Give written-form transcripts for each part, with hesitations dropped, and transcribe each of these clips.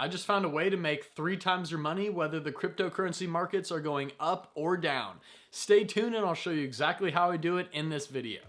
I just found a way to make 3 times your money whether the cryptocurrency markets are going up or down. Stay tuned and I'll show you exactly how I do it in this video.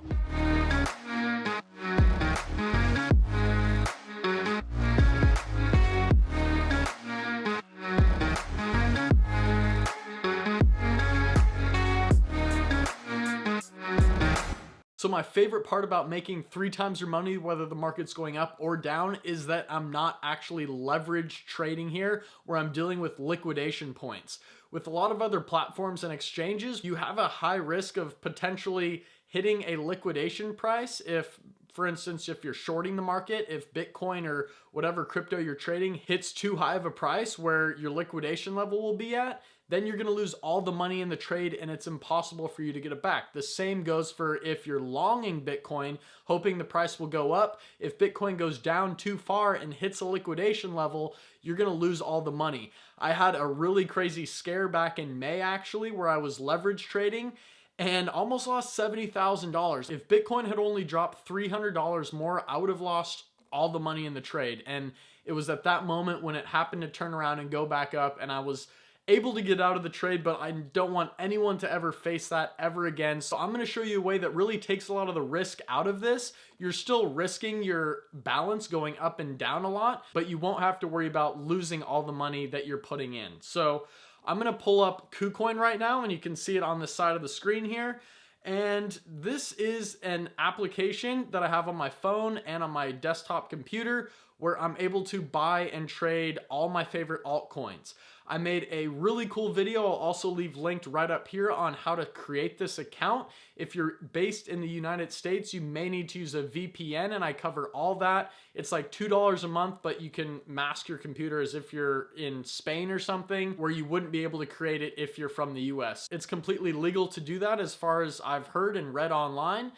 So my favorite part about making 3 times your money, whether the market's going up or down, is that I'm not actually leverage trading here where I'm dealing with liquidation points. With a lot of other platforms and exchanges, you have a high risk of potentially hitting a liquidation price if, for instance, if you're shorting the market, if Bitcoin or whatever crypto you're trading hits too high of a price where your liquidation level will be at, then you're going to lose all the money in the trade and it's impossible for you to get it back. The same goes for if you're longing Bitcoin, hoping the price will go up. If Bitcoin goes down too far and hits a liquidation level, you're going to lose all the money. I had a really crazy scare back in May actually where I was leverage trading and almost lost $70,000. If Bitcoin had only dropped $300 more, I would have lost all the money in the trade. And it was at that moment when it happened to turn around and go back up and I was able to get out of the trade, but I don't want anyone to ever face that ever again. So I'm going to show you a way that really takes a lot of the risk out of this. You're still risking your balance going up and down a lot, but you won't have to worry about losing all the money that you're putting in. So I'm going to pull up KuCoin right now and you can see it on the side of the screen here. And this is an application that I have on my phone and on my desktop computer where I'm able to buy and trade all my favorite altcoins. I made a really cool video. I'll also leave linked right up here on how to create this account. If you're based in the United States, you may need to use a VPN and I cover all that. It's like $2 a month, but you can mask your computer as if you're in Spain or something where you wouldn't be able to create it if you're from the US. It's completely legal to do that as far as I've heard and read online.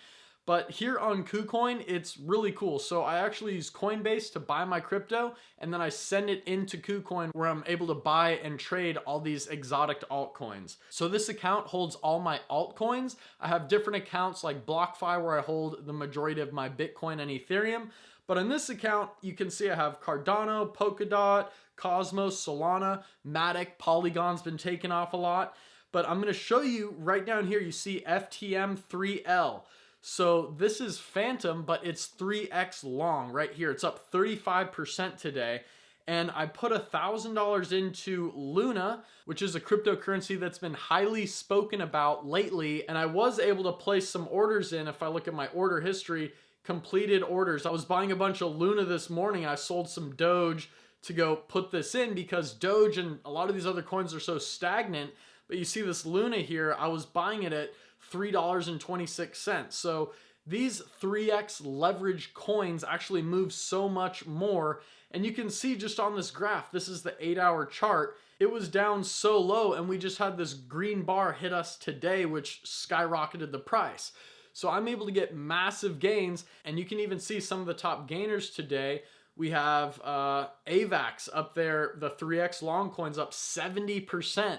But here on KuCoin, it's really cool. So I actually use Coinbase to buy my crypto, and then I send it into KuCoin where I'm able to buy and trade all these exotic altcoins. So this account holds all my altcoins. I have different accounts like BlockFi where I hold the majority of my Bitcoin and Ethereum. But on this account, you can see I have Cardano, Polkadot, Cosmos, Solana, Matic, Polygon's been taken off a lot. But I'm going to show you right down here, you see FTM3L. So this is Phantom, but it's 3x long right here. It's up 35% today. And I put $1,000 into Luna, which is a cryptocurrency that's been highly spoken about lately. And I was able to place some orders in. If I look at my order history, completed orders. I was buying a bunch of Luna this morning. I sold some Doge to go put this in because Doge and a lot of these other coins are so stagnant. But you see this Luna here, I was buying it at $3.26. So these 3x leverage coins actually move so much more. And you can see just on this graph, this is the 8-hour chart. It was down so low and we just had this green bar hit us today, which skyrocketed the price. So I'm able to get massive gains. And you can even see some of the top gainers today. We have AVAX up there, the 3x long coins up 70%.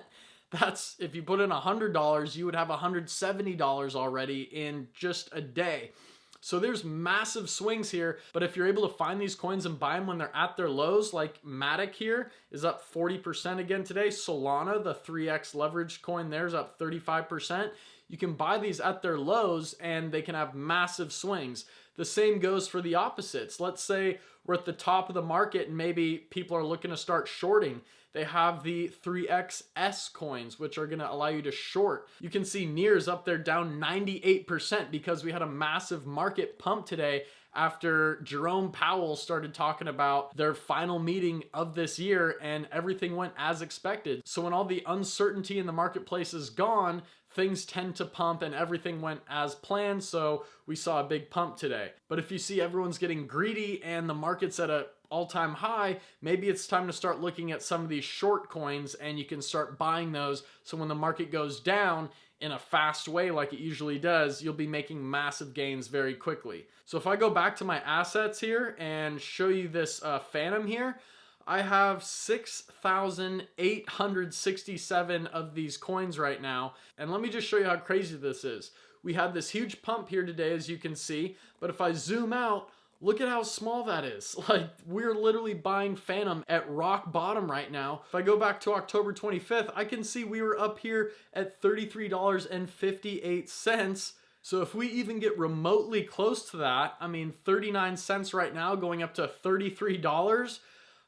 That's, if you put in $100, you would have $170 already in just a day. So there's massive swings here, but if you're able to find these coins and buy them when they're at their lows, like Matic here is up 40% again today. Solana, the 3x leverage coin there, is up 35%. You can buy these at their lows and they can have massive swings. The same goes for the opposites. Let's say we're at the top of the market and maybe people are looking to start shorting. They have the 3XS coins, which are going to allow you to short. You can see NIR's up there down 98% because we had a massive market pump today after Jerome Powell started talking about their final meeting of this year and everything went as expected. So when all the uncertainty in the marketplace is gone, things tend to pump and everything went as planned. So we saw a big pump today. But if you see everyone's getting greedy and the market's at a all-time high, maybe it's time to start looking at some of these short coins and you can start buying those. So when the market goes down in a fast way like it usually does, you'll be making massive gains very quickly. So if I go back to my assets here and show you this Phantom here, I have 6,867 of these coins right now. And let me just show you how crazy this is. We had this huge pump here today, as you can see, but if I zoom out, Look at how small that is. Like, we're literally buying Phantom at rock bottom right now. If I go back to October 25th, I can see we were up here at $33.58. So if we even get remotely close to that, I mean, 39 cents right now going up to $33,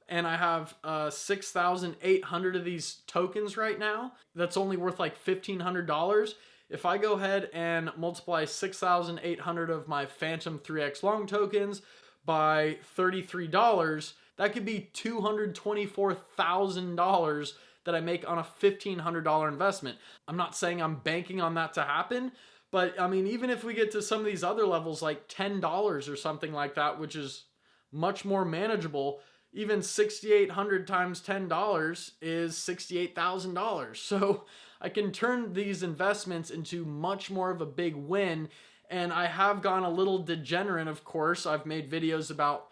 and I have 6,800 of these tokens right now. That's only worth like $1,500. If I go ahead and multiply 6,800 of my Phantom 3x long tokens by $33, that could be $224,000 that I make on a $1,500 investment. I'm not saying I'm banking on that to happen, but I mean, even if we get to some of these other levels like $10 or something like that, which is much more manageable, even 6,800 times $10 is $68,000. So I can turn these investments into much more of a big win. And I have gone a little degenerate, of course. I've made videos about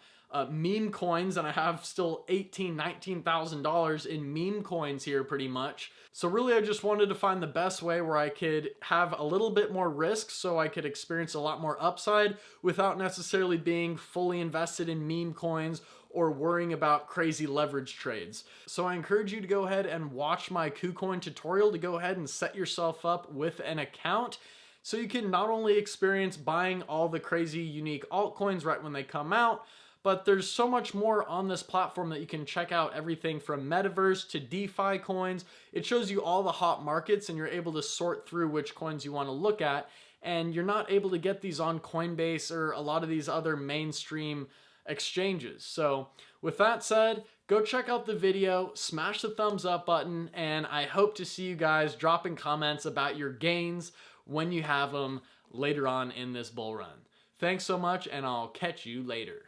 meme coins, and I have still $19,000 in meme coins here pretty much. So really, I just wanted to find the best way where I could have a little bit more risk so I could experience a lot more upside without necessarily being fully invested in meme coins or worrying about crazy leverage trades. So I encourage you to go ahead and watch my KuCoin tutorial to go ahead and set yourself up with an account so you can not only experience buying all the crazy unique altcoins right when they come out, but there's so much more on this platform that you can check out, everything from metaverse to DeFi coins. It shows you all the hot markets and you're able to sort through which coins you want to look at. And you're not able to get these on Coinbase or a lot of these other mainstream exchanges. So with that said, go check out the video, smash the thumbs up button, and I hope to see you guys dropping comments about your gains when you have them later on in this bull run. Thanks so much, and I'll catch you later.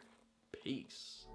Peace.